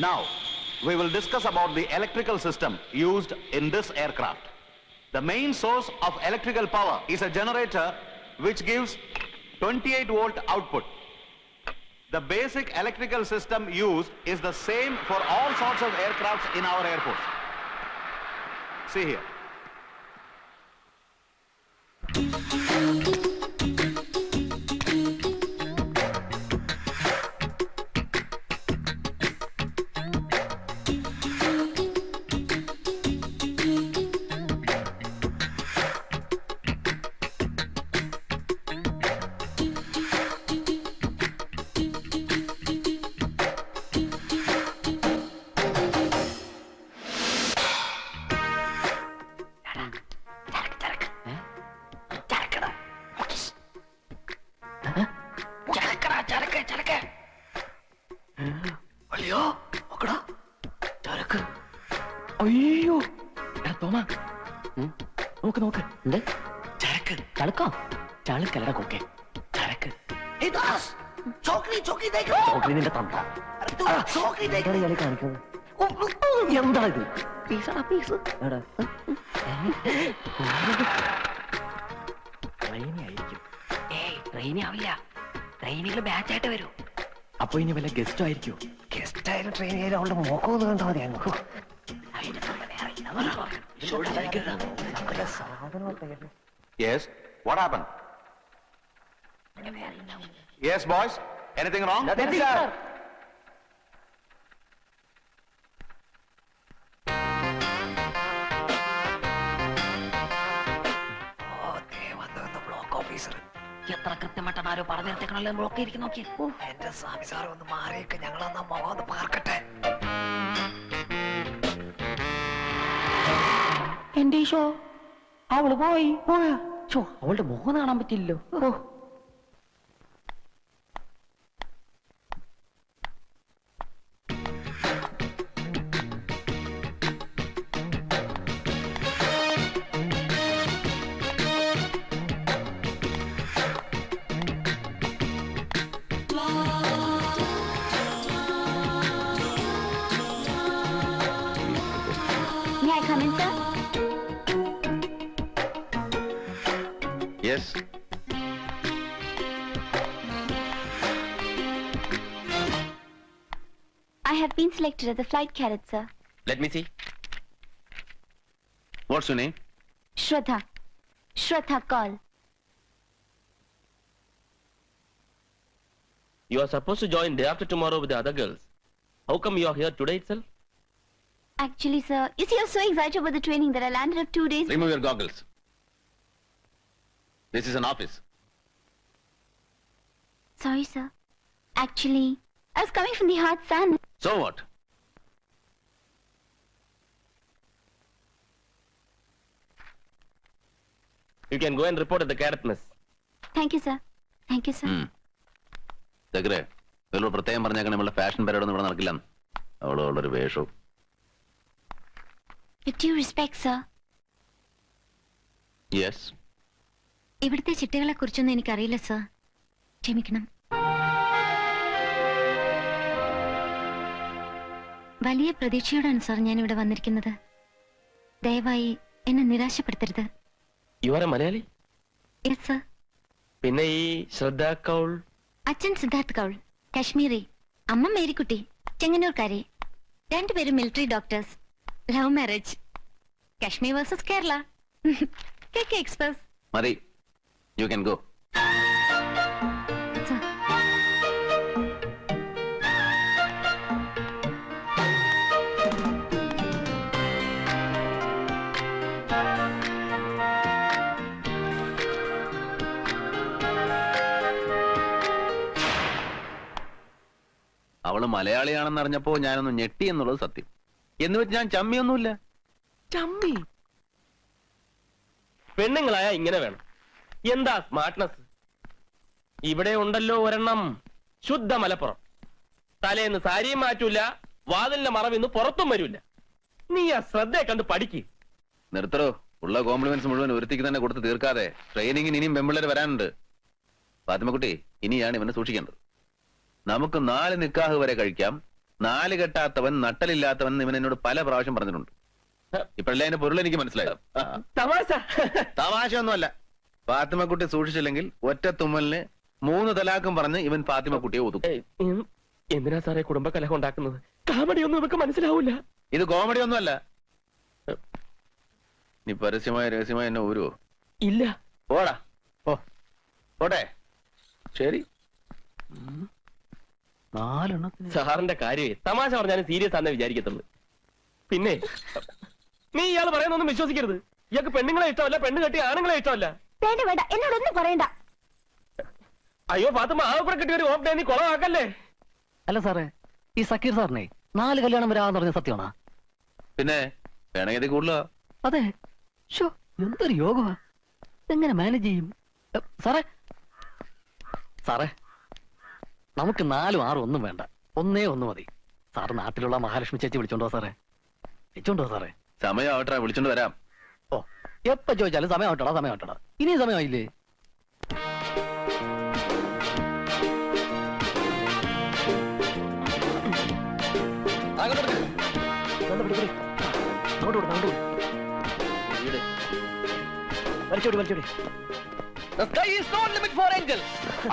Now, we will discuss about the electrical system used in this aircraft. The main source of electrical power is a generator which gives 28-volt output. The basic electrical system used is the same for all sorts of aircrafts in our Air Force. See here. അയ്യോ തോമാ നോക്ക് നോക്ക് എന്ത് ചരക്ക് ചളുക്കോ ചളുക്കല്ലട കൊക്കെ ചരക്ക് നിന്റെ തന്ത കാണിക്കുന്നത് എന്താ ഇത് പീസാ പീസ് ട്രെയിനായിരിക്കും. ട്രെയിനി ആവില്ല, ട്രെയിനിൽ ബാച്ചായിട്ട് വരൂ. അപ്പൊ ഇനി വല്ല ഗസ്റ്റ് ആയിരിക്കും. ഗസ്റ്റ് ആയാലും ട്രെയിൻ ആയാലും അവളുടെ മുഖം ഒന്ന് കണ്ടാൽ മതിയായിരുന്നു. Yes, what happened? Yes, boys. Anything wrong? Nothing, sir. എത്ര കൃത്യമായിട്ടാണ് ആരോ പറഞ്ഞിട്ടേക്കണല്ലോ ബ്ലോക്ക് ഇരിക്കും നോക്കി. എന്റെ സ്വാമി സാറ് ഒന്ന് മാറിയൊക്കെ ഞങ്ങളൊന്ന് മുഖം ഒന്ന് പാർക്കട്ടെ. എന്റെ ഈശോ, അവള് പോയി. അവളുടെ മുഖം കാണാൻ പറ്റില്ലല്ലോ. May I come in, sir? Yes. I have been selected as a flight cadet, sir. Let me see. What's your name? Shraddha. Shraddha Kaul. You are supposed to join day after tomorrow with the other girls. How come you are here today itself? Actually, sir, you see, I'm so excited about the training that I landed up 2 days. Remove your goggles. This is an office. Sorry, sir. Actually, I was coming from the hot sun. So what? You can go and report at the cadet mess. Thank you, sir. Thank you, sir. Degre, ഇവളോട് പ്രത്യേകം പറഞ്ഞേക്കണം നമ്മളുടെ fashion പരേഡൊന്നും ഇവിടെ നടക്കില്ല. അവളോടൊരു വേഷവും. With due respect, sir. Yes. ഇവിടുത്തെ ചിട്ടകളെ കുറിച്ചൊന്നും എനിക്കറിയില്ല, സർ. ക്ഷമിക്കണം. വലിയ പ്രതീക്ഷയോടാണ് സാർ ഞാൻ ഇവിടെ വന്നിരിക്കുന്നത്. ദയവായി എന്നെ നിരാശപ്പെടുത്തരുത്. You are a Malayali? Yes, sir. പിന്നെ ഈ ശ്രദ്ധ കൗൾ? അച്ഛൻ സിദ്ധാർത്ഥ് കൗൾ, കാശ്മീരി. അമ്മ മേരിക്കുട്ടി, ചെങ്ങന്നൂർക്കാരി. രണ്ടുപേരും military doctors. Love marriage. Kashmir versus Kerala. KK express. മതി. You can go. Sir. അവള് മലയാളിയാണെന്ന് അറിഞ്ഞപ്പോ ഞാനൊന്ന് ഞെട്ടി എന്നുള്ളത് സത്യം. എന്ന് വെച്ച് ഞാൻ ചമ്മിയൊന്നുമില്ല. ചമ്മി പെണ്ണുങ്ങളായ ഇങ്ങനെ വേണം. എന്താ സ്മാർട്ട്നെസ്? ഇവിടെ ഉണ്ടല്ലോ ഒരെണ്ണം, ശുദ്ധ മലപ്പുറം. തലേന്ന് സാരിയും മാറ്റൂല, വാതിലിന്റെ മറവിന്ന് പുറത്തും വരൂല. നീ ആ ശ്രദ്ധയെ കണ്ട് പഠിക്ക്. നിർത്തറോ. ഉള്ള കോംപ്ലിമെന്റ്സ് മുഴുവൻ ഒരുത്തിക്ക് തന്നെ കൊടുത്ത് തീർക്കാതെ ട്രെയിനിങ്ങിന് ഇനിയും പെമ്പിള്ളേര് വരാനുണ്ട്. ഫാത്തിമക്കുട്ടി, ഇനിയാണ് ഇവനെ സൂക്ഷിക്കേണ്ടത്. നമുക്ക് 4 നിക്കാഹ് വരെ കഴിക്കാം. നാല് കെട്ടാത്തവൻ നട്ടലില്ലാത്തവൻ ഇവൻ എന്നോട് പല പ്രാവശ്യം പറഞ്ഞിട്ടുണ്ട്. ഇപ്പോഴല്ലേ അതിന്റെ പൊരുൾ എനിക്ക് മനസ്സിലായോ? തമാശ. തമാശ ഒന്നുമല്ല. ഫാത്തിമക്കുട്ടി സൂക്ഷിച്ചില്ലെങ്കിൽ ഒറ്റ തുമ്മലിന് 3 തലാക്കും പറഞ്ഞ് ഇവൻ ഫാത്തിമക്കുട്ടിയെ ഒതുക്കും. എന്തിനാ സാറേ കുടുംബ കലഹം ഉണ്ടാക്കുന്നത്? കാമഡി ഒന്നും ഇവർക്ക് മനസ്സിലാവൂല. ഇത് കോമഡി ഒന്നുമല്ല. നീ പരസ്യമായ രഹസ്യമായ എന്നെ ഊരുവോ? ഇല്ല. പോടാ പോട്ടെ. ശരി. 4 സാറിന്റെ കാര്യമേ തമാശ പറഞ്ഞാലും സീരിയസ് ആണെന്ന് വിചാരിക്കത്തുള്ളൂ. പിന്നെ നീ ഇയാൾ പറയുന്നൊന്നും വിശ്വസിക്കരുത്. ഇയാൾക്ക് പെണ്ണുങ്ങളെ ഇഷ്ടമല്ല, പെണ്ണ് കെട്ടി ആണുങ്ങളെ ഇഷ്ടമല്ല. വേണ്ട വേണ്ട എന്നോടൊന്നും പറയണ്ട. അയ്യോ ഫാത്തിമ, ആ കൂടെ കിട്ടിയ ഒരു ഓപ്ഡേ നീ കുളമാക്കല്ലേ. അല്ല സാറേ, ഈ സക്കീർ സാറിനെ 4 കല്യാണം വരാന്ന് പറഞ്ഞ സത്യമാണോ? പിന്നെ വേണമെങ്കിൽ ഇത് കൂടുതലോ? അതെ. ഷോ, എന്തൊരു യോഗമാ. എങ്ങനെ മാനേജ് ചെയ്യും? സാറേ സാറേ, നമുക്ക് 4, 6 ഒന്നും വേണ്ട. 1 മതി. സാറ് നാട്ടിലുള്ള മഹാലക്ഷ്മി ചേച്ചി വിളിച്ചോണ്ടോ സാറേ? വിളിച്ചോണ്ടോ സാറേ? സമയം ആവട്ടെ, വിളിച്ചോണ്ട് വരാം. ഓ, എപ്പ ചോദിച്ചാലും സമയം ആവട്ടടാ. ഇനിയും സമയമായില്ലേ?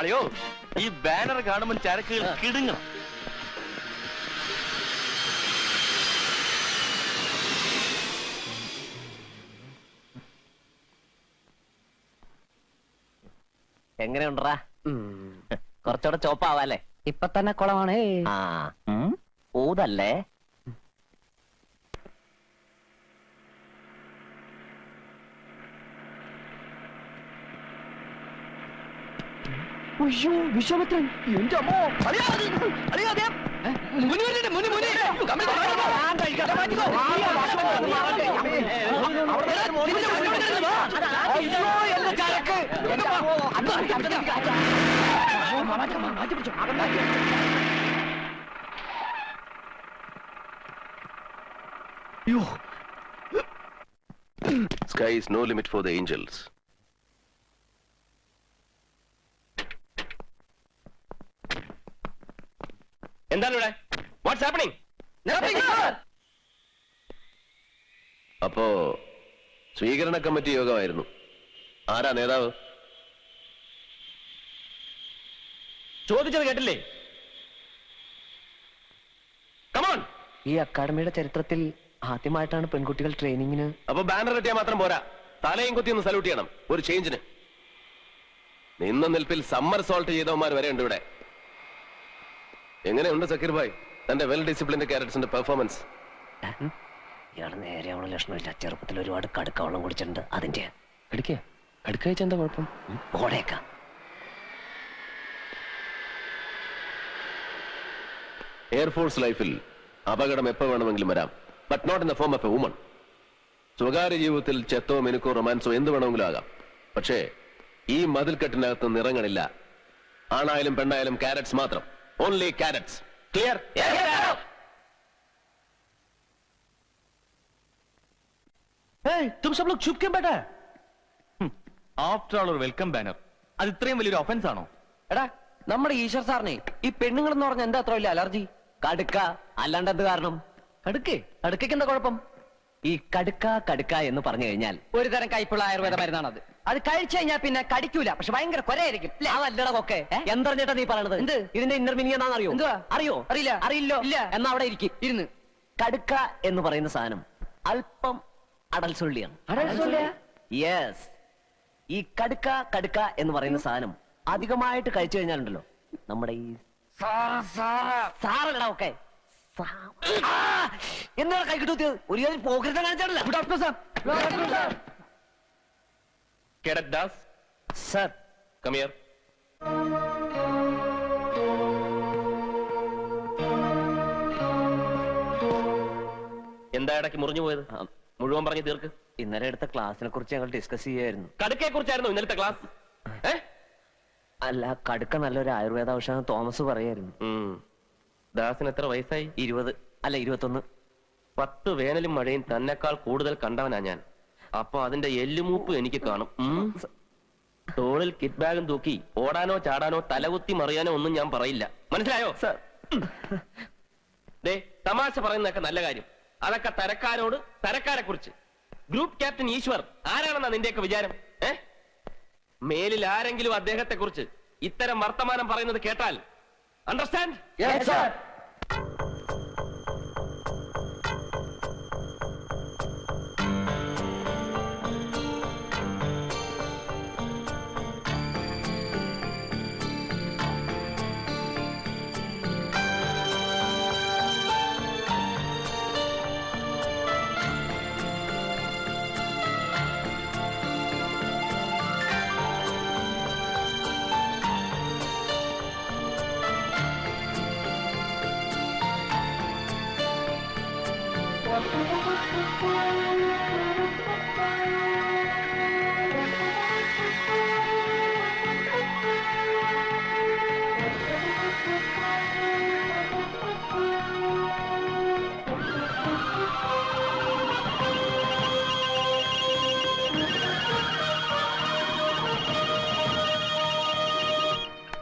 അയ്യോ, ഈ ബാനർ കാണുമ്പോൾ ചരക്കുകൾ കിടുങ്ങണം. എങ്ങനെയുണ്ടാ? കുറച്ചുകൂടെ ചോപ്പാവാല്ലേ? ഇപ്പൊ തന്നെ കുളമാണേ. ആ ഊതല്ലേ? അയ്യോ വിശ്വമിത്രൻ, എന്റെ അമ്മോ! Sky is no limit for the angels. എന്താണ് ഇവിടെ? What's happening? അപ്പോ സ്വീകരണ കമ്മിറ്റി യോഗമായിരുന്നു. ആരാ നേതാവ്? ചോദിച്ചത് കേട്ടില്ലേ? കമോൺ. ഈ അക്കാഡമിയുടെ ചരിത്രത്തിൽ ആദ്യമായിട്ടാണ് പെൺകുട്ടികൾ ട്രെയിനിങ്ങിന്. അപ്പൊ ബാനർ കെട്ടിയാൽ മാത്രം പോരാ, തലയും കുത്തി ഒന്ന് സല്യൂട്ട് ചെയ്യണം. ഒരു ചേഞ്ചിന്. നിന്ന നിൽപ്പിൽ സമ്മർ സോൾട്ട് ചെയ്തവന്മാർ വരെ ഉണ്ട് ഇവിടെ. എങ്ങനെയുണ്ട് സക്കീർ ഭായ് തന്റെ വെൽ ഡിസിപ്ലിൻഡ് ക്യാരക്ടേഴ്സിന്റെ പെർഫോമൻസ്? ഇയാള് നേരെയാവണ ലക്ഷണമില്ല. ചെറുപ്പത്തിൽ ഒരുപാട് കടുക്ക വെള്ളം കുടിച്ചിട്ടുണ്ട്. അതിന്റെ കടുക്ക വെച്ച എന്താ കുഴപ്പം? ഓടേക്ക. എയർഫോഴ്സ് ലൈഫിൽ അപകടം എപ്പോ വേണമെങ്കിലും വരാം, but not in the form of a woman. സ്വകാര്യ ജീവിതത്തിൽ ചെത്തോ മിനുക്കോ റൊമാൻസോ എന്ത് വേണമെങ്കിലും ആകാം. പക്ഷേ ഈ മതിൽക്കെട്ടിനകത്ത് നിറങ്ങളില്ല. ആണായാലും പെണ്ണായാലും ക്യാരറ്റ്സ് മാത്രം. Only carrots. Clear? After all ഒരു വെൽക്കം ബാനർ, അത് ഇത്രയും വലിയൊരു ഒഫൻസ് ആണോ? എടാ, നമ്മുടെ ഈശ്വർ സാറിനെ ഈ പെണ്ണുങ്ങൾ എന്ന് പറഞ്ഞ എന്താ അത്ര വലിയ അലർജി? കടുക്ക അല്ലാണ്ട് എന്ത് കാരണം? കടുക്കയ്ക്ക് എന്താ കുഴപ്പം? ഈ കടുക്ക എന്ന് പറഞ്ഞു കഴിഞ്ഞാൽ ഒരു തരം കയ്പുള്ള ആയുർവേദ മരുന്നാണത്. അത് കഴിച്ചു കഴിഞ്ഞാൽ പിന്നെ കടിക്കൂല, പക്ഷെ ഭയങ്കര കൊരയായിരിക്കും. അതല്ലടാ കൊക്കെ. എന്തറിഞ്ഞിട്ടാ നീ പറയണത്? എന്ത് ഇതിന്റെ ഇന്നർ മീനിങ് എന്താണെന്ന് അറിയോ? അറിയോ? അറിയില്ലോ. എന്നാ അവിടെ ഇരുന്ന്. കടുക്ക എന്ന് പറയുന്ന സാധനം അല്പം അടൽസൊള്ളിയാണ്. യെസ്. ഈ കടുക്ക എന്ന് പറയുന്ന സാധനം അധികമായിട്ട് കഴിച്ചു കഴിഞ്ഞാലുണ്ടല്ലോ, നമ്മുടെ ഈ സാറല്ലടാ ഒക്കെ എന്താണ് കൈ കിട്ടുന്നത്? ഒരു കാര്യം പോകരുത് കാണിച്ചാണല്ലോ. Doctor sir. Cadet Das sir, come here. എന്താ ഇടയ്ക്ക് മുറിഞ്ഞു പോയത്? മുഴുവൻ പറഞ്ഞു തീർക്ക്. ഇന്നലെ എടുത്ത ക്ലാസ്സിനെ കുറിച്ച് ഞങ്ങൾ ഡിസ്കസ് ചെയ്യായിരുന്നു. കടുക്കയെ കുറിച്ചായിരുന്നു ഇന്നലത്തെ ക്ലാസ്? അല്ല, കടുക്ക നല്ലൊരു ആയുർവേദ ഔഷധം തോമസ് പറയായിരുന്നു. ദാസിന് എത്ര വയസ്സായി? 20 അല്ല 21. 10 വേനലും മഴയും തന്നെക്കാൾ കൂടുതൽ കണ്ടവനാ ഞാൻ. അപ്പൊ അതിന്റെ എല്ലുമൂപ്പ് എനിക്ക് കാണും. തോളിൽ കിറ്റ് ബാഗും തൂക്കി ഓടാനോ ചാടാനോ തലകുത്തി മറിയാനോ ഒന്നും ഞാൻ പറയില്ല. മനസ്സിലായോ? ദേ തമാശ പറയുന്നതൊക്കെ നല്ല കാര്യം, അതൊക്കെ തരക്കാരോട് തരക്കാരെ കുറിച്ച്. ഗ്രൂപ്പ് ക്യാപ്റ്റൻ ഈശ്വർ ആരാണെന്നാ നിന്റെയൊക്കെ വിചാരം? മേലിൽ ആരെങ്കിലും അദ്ദേഹത്തെ കുറിച്ച് ഇത്തരം വർത്തമാനം പറയുന്നത് കേട്ടാൽ അണ്ടർസ്റ്റാൻഡ്?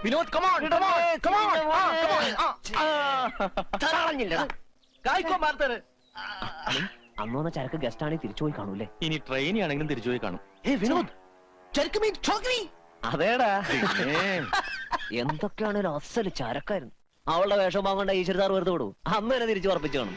വിനോദ് കമോൺ അന്ന് വന്ന ചരക്ക് ഗസ്റ്റ് ആണെങ്കിൽ തിരിച്ചു പോയി കാണൂല്ലേ? ഇനി ട്രെയിനിയാണെങ്കിലും തിരിച്ചു പോയി കാണും. വിനോദ് അതേടാ, എന്തൊക്കെയാണേലും അസല് ചരക്കായിരുന്നു. അവളുടെ വേഷം വാങ്ങേണ്ട ഈശ്വര സാർ വെറുതെ വിടൂ, അന്ന് തന്നെ തിരിച്ചു ഉറപ്പിച്ചു കാണും.